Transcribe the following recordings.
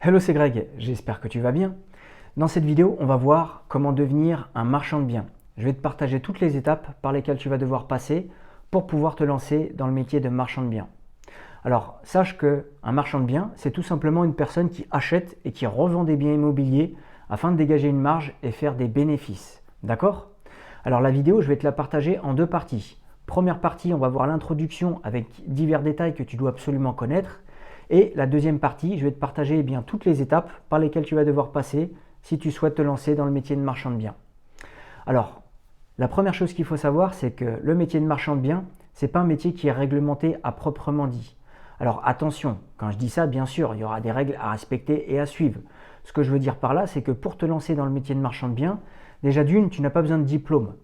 Hello, c'est Greg, j'espère que tu vas bien. Dans cette vidéo, on va voir comment devenir un marchand de biens. Je vais te partager toutes les étapes par lesquelles tu vas devoir passer pour pouvoir te lancer dans le métier de marchand de biens. Alors, sache qu'un marchand de biens, c'est tout simplement une personne qui achète et qui revend des biens immobiliers afin de dégager une marge et faire des bénéfices. D'accord? Alors la vidéo, je vais te la partager en deux parties. Première partie, on va voir l'introduction avec divers détails que tu dois absolument connaître. Et la deuxième partie, je vais te partager toutes les étapes par lesquelles tu vas devoir passer si tu souhaites te lancer dans le métier de marchand de biens. Alors, la première chose qu'il faut savoir, c'est que le métier de marchand de biens, ce n'est pas un métier qui est réglementé à proprement dit. Alors attention, quand je dis ça, bien sûr, il y aura des règles à respecter et à suivre. Ce que je veux dire par là, c'est que pour te lancer dans le métier de marchand de biens, déjà d'une, tu n'as pas besoin de diplôme.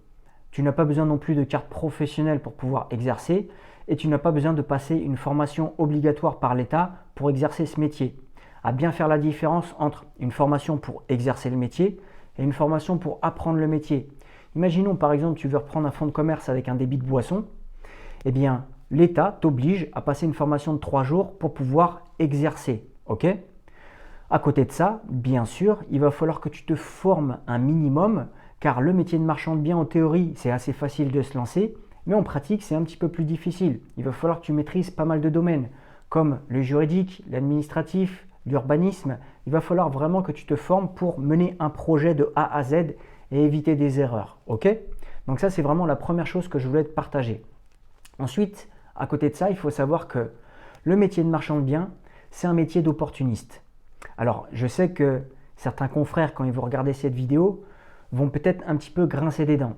Tu n'as pas besoin non plus de carte professionnelle pour pouvoir exercer et tu n'as pas besoin de passer une formation obligatoire par l'État pour exercer ce métier. À bien faire la différence entre une formation pour exercer le métier et une formation pour apprendre le métier. Imaginons par exemple tu veux reprendre un fonds de commerce avec un débit de boisson, eh bien l'État t'oblige à passer une formation de 3 jours pour pouvoir exercer. Ok ? À côté de ça, bien sûr, il va falloir que tu te formes un minimum car le métier de marchand de biens en théorie c'est assez facile de se lancer, mais en pratique c'est un petit peu plus difficile. Il va falloir que tu maîtrises pas mal de domaines comme le juridique, l'administratif, l'urbanisme. Il va falloir vraiment que tu te formes pour mener un projet de A à Z et éviter des erreurs. Ok ? Donc ça c'est vraiment la première chose que je voulais te partager. Ensuite, à côté de ça, il faut savoir que le métier de marchand de biens, c'est un métier d'opportuniste. Alors, je sais que certains confrères, quand ils vont regarder cette vidéo, vont peut-être un petit peu grincer des dents.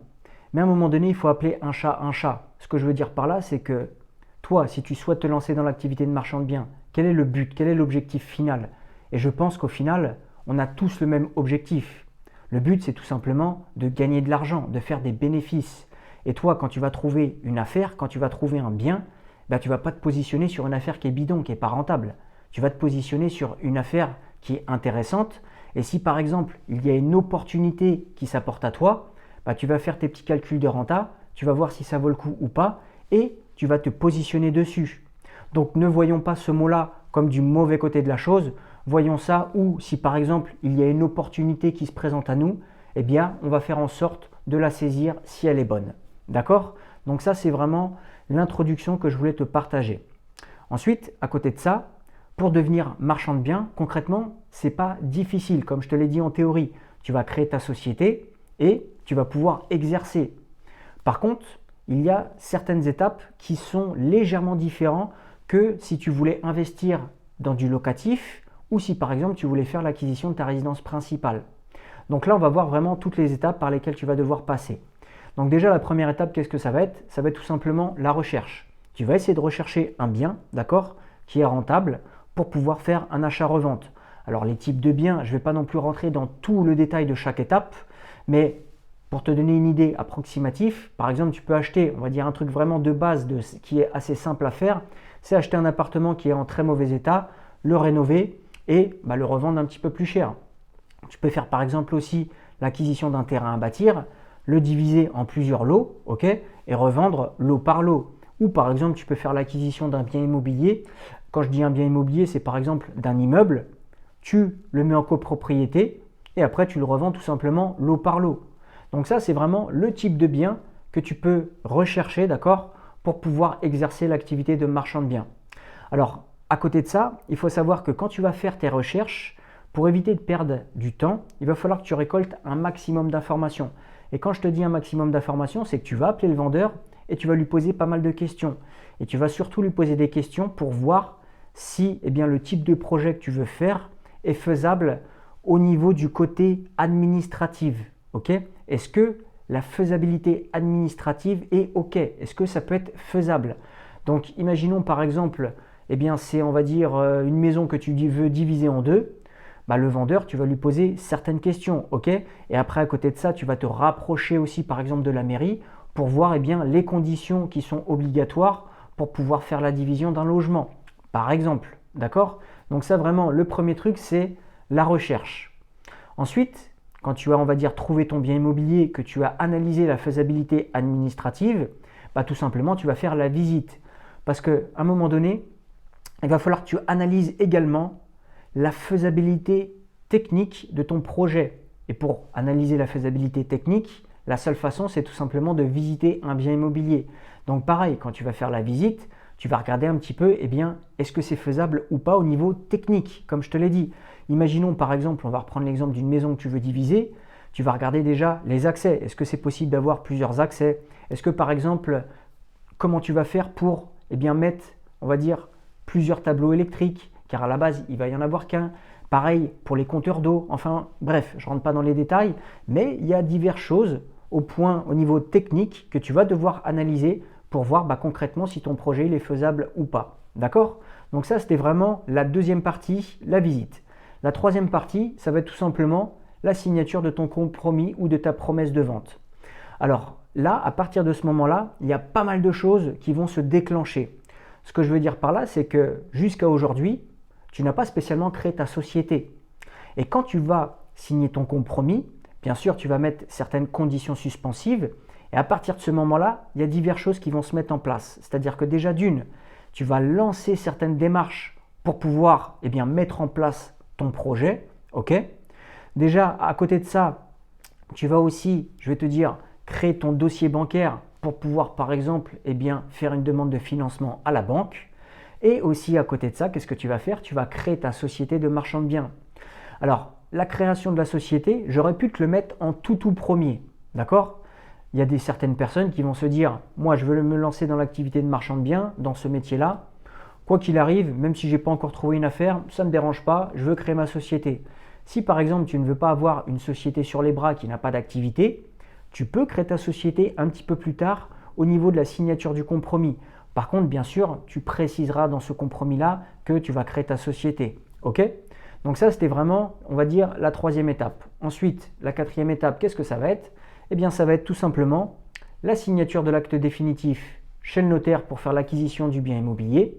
Mais à un moment donné, il faut appeler un chat un chat. Ce que je veux dire par là, c'est que toi, si tu souhaites te lancer dans l'activité de marchand de biens, quel est le but, quel est l'objectif final? Et je pense qu'au final, on a tous le même objectif. Le but, c'est tout simplement de gagner de l'argent, de faire des bénéfices. Et toi, quand tu vas trouver une affaire, quand tu vas trouver un bien, tu ne vas pas te positionner sur une affaire qui est bidon, qui n'est pas rentable. Tu vas te positionner sur une affaire qui est intéressante. Et si par exemple, il y a une opportunité qui s'apporte à toi, tu vas faire tes petits calculs de renta, tu vas voir si ça vaut le coup ou pas, et tu vas te positionner dessus. Donc ne voyons pas ce mot-là comme du mauvais côté de la chose, voyons ça où si par exemple il y a une opportunité qui se présente à nous, eh bien on va faire en sorte de la saisir si elle est bonne. D'accord? Donc ça c'est vraiment l'introduction que je voulais te partager. Ensuite, à côté de ça, pour devenir marchand de biens, concrètement, ce n'est pas difficile. Comme je te l'ai dit en théorie, tu vas créer ta société et tu vas pouvoir exercer. Par contre, il y a certaines étapes qui sont légèrement différentes que si tu voulais investir dans du locatif ou si par exemple tu voulais faire l'acquisition de ta résidence principale. Donc là, on va voir vraiment toutes les étapes par lesquelles tu vas devoir passer. Donc déjà, la première étape, qu'est-ce que ça va être? Ça va être tout simplement la recherche. Tu vas essayer de rechercher un bien, d'accord, qui est rentable pour pouvoir faire un achat-revente. Alors les types de biens, je ne vais pas non plus rentrer dans tout le détail de chaque étape, mais pour te donner une idée approximative, par exemple, tu peux acheter, on va dire un truc vraiment de base qui est assez simple à faire, c'est acheter un appartement qui est en très mauvais état, le rénover et le revendre un petit peu plus cher. Tu peux faire par exemple aussi l'acquisition d'un terrain à bâtir, le diviser en plusieurs lots, ok, et revendre lot par lot. Ou par exemple, tu peux faire l'acquisition d'un bien immobilier. Quand je dis un bien immobilier, c'est par exemple d'un immeuble. Tu le mets en copropriété et après tu le revends tout simplement lot par lot. Donc ça, c'est vraiment le type de bien que tu peux rechercher, d'accord, pour pouvoir exercer l'activité de marchand de biens. Alors, à côté de ça, il faut savoir que quand tu vas faire tes recherches, pour éviter de perdre du temps, il va falloir que tu récoltes un maximum d'informations. Et quand je te dis un maximum d'informations, c'est que tu vas appeler le vendeur et tu vas lui poser pas mal de questions. Et tu vas surtout lui poser des questions pour voir si le type de projet que tu veux faire est faisable au niveau du côté administratif. Okay? Est-ce que la faisabilité administrative est OK? Est-ce que ça peut être faisable? Donc imaginons par exemple, c'est on va dire une maison que tu veux diviser en deux. Le vendeur, tu vas lui poser certaines questions, ok? Et après, à côté de ça, tu vas te rapprocher aussi, par exemple, de la mairie pour voir les conditions qui sont obligatoires pour pouvoir faire la division d'un logement, par exemple, d'accord? Donc ça, vraiment, le premier truc, c'est la recherche. Ensuite, quand tu as, on va dire, trouvé ton bien immobilier, que tu as analysé la faisabilité administrative, tout simplement, tu vas faire la visite. Parce qu'à un moment donné, il va falloir que tu analyses également la faisabilité technique de ton projet. Et pour analyser la faisabilité technique, la seule façon, c'est tout simplement de visiter un bien immobilier. Donc pareil, quand tu vas faire la visite, tu vas regarder un petit peu, eh bien, est-ce que c'est faisable ou pas au niveau technique, comme je te l'ai dit. Imaginons par exemple, on va reprendre l'exemple d'une maison que tu veux diviser, tu vas regarder déjà les accès. Est-ce que c'est possible d'avoir plusieurs accès? Est-ce que par exemple, comment tu vas faire pour mettre, on va dire, plusieurs tableaux électriques, car à la base, il va y en avoir qu'un. Pareil pour les compteurs d'eau. Enfin, bref, je ne rentre pas dans les détails, mais il y a diverses choses au niveau technique que tu vas devoir analyser pour voir concrètement si ton projet il est faisable ou pas. D'accord? Donc ça, c'était vraiment la deuxième partie, la visite. La troisième partie, ça va être tout simplement la signature de ton compromis ou de ta promesse de vente. Alors là, à partir de ce moment-là, il y a pas mal de choses qui vont se déclencher. Ce que je veux dire par là, c'est que jusqu'à aujourd'hui, tu n'as pas spécialement créé ta société. Et quand tu vas signer ton compromis, bien sûr, tu vas mettre certaines conditions suspensives. Et à partir de ce moment-là, il y a diverses choses qui vont se mettre en place. C'est-à-dire que déjà d'une, tu vas lancer certaines démarches pour pouvoir mettre en place ton projet. Ok? Déjà, à côté de ça, tu vas aussi, je vais te dire, créer ton dossier bancaire pour pouvoir, par exemple, faire une demande de financement à la banque. Et aussi, à côté de ça, qu'est-ce que tu vas faire? Tu vas créer ta société de marchand de biens. Alors, la création de la société, j'aurais pu te le mettre en tout premier. D'accord? Il y a certaines personnes qui vont se dire, moi, je veux me lancer dans l'activité de marchand de biens, dans ce métier-là. Quoi qu'il arrive, même si je n'ai pas encore trouvé une affaire, ça ne me dérange pas, je veux créer ma société. Si par exemple, tu ne veux pas avoir une société sur les bras qui n'a pas d'activité, tu peux créer ta société un petit peu plus tard au niveau de la signature du compromis. Par contre, bien sûr, tu préciseras dans ce compromis-là que tu vas créer ta société. Ok? Donc ça, c'était vraiment, on va dire, la troisième étape. Ensuite, la quatrième étape, qu'est-ce que ça va être? Eh bien, ça va être tout simplement la signature de l'acte définitif chez le notaire pour faire l'acquisition du bien immobilier.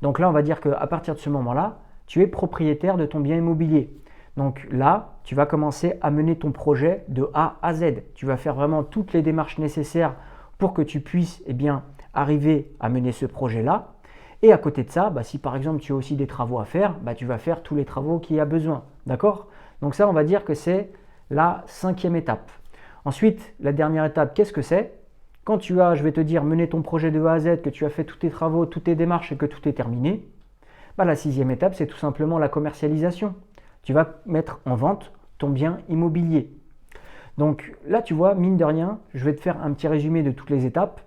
Donc là, on va dire qu'à partir de ce moment-là, tu es propriétaire de ton bien immobilier. Donc là, tu vas commencer à mener ton projet de A à Z. Tu vas faire vraiment toutes les démarches nécessaires pour que tu puisses arriver à mener ce projet-là. Et à côté de ça, si par exemple tu as aussi des travaux à faire, tu vas faire tous les travaux qu'il y a besoin. D'accord? Donc ça, on va dire que c'est la cinquième étape. Ensuite, la dernière étape, qu'est-ce que c'est? Quand tu as, je vais te dire, mené ton projet de A à Z, que tu as fait tous tes travaux, toutes tes démarches et que tout est terminé, la sixième étape, c'est tout simplement la commercialisation. Tu vas mettre en vente ton bien immobilier. Donc là, tu vois, mine de rien, je vais te faire un petit résumé de toutes les étapes.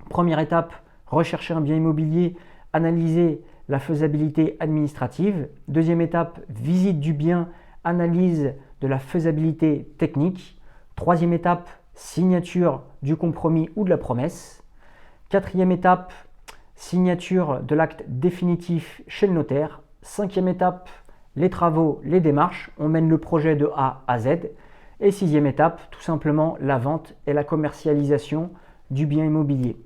Première étape, rechercher un bien immobilier, analyser la faisabilité administrative. Deuxième étape, visite du bien, analyse de la faisabilité technique. Troisième étape, signature du compromis ou de la promesse. Quatrième étape, signature de l'acte définitif chez le notaire. Cinquième étape, les travaux, les démarches. On mène le projet de A à Z. Et sixième étape, tout simplement la vente et la commercialisation du bien immobilier.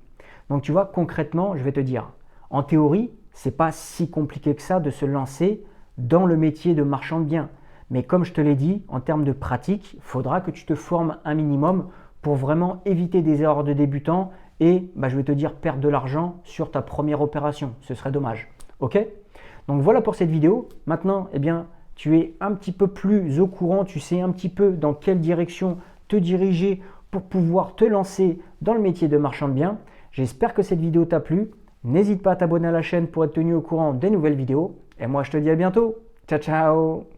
Donc tu vois, concrètement, je vais te dire, en théorie, ce n'est pas si compliqué que ça de se lancer dans le métier de marchand de biens. Mais comme je te l'ai dit, en termes de pratique, il faudra que tu te formes un minimum pour vraiment éviter des erreurs de débutant et, je vais te dire, perdre de l'argent sur ta première opération. Ce serait dommage. Ok? Donc voilà pour cette vidéo. Maintenant, tu es un petit peu plus au courant, tu sais un petit peu dans quelle direction te diriger pour pouvoir te lancer dans le métier de marchand de biens. J'espère que cette vidéo t'a plu. N'hésite pas à t'abonner à la chaîne pour être tenu au courant des nouvelles vidéos. Et moi, je te dis à bientôt. Ciao, ciao!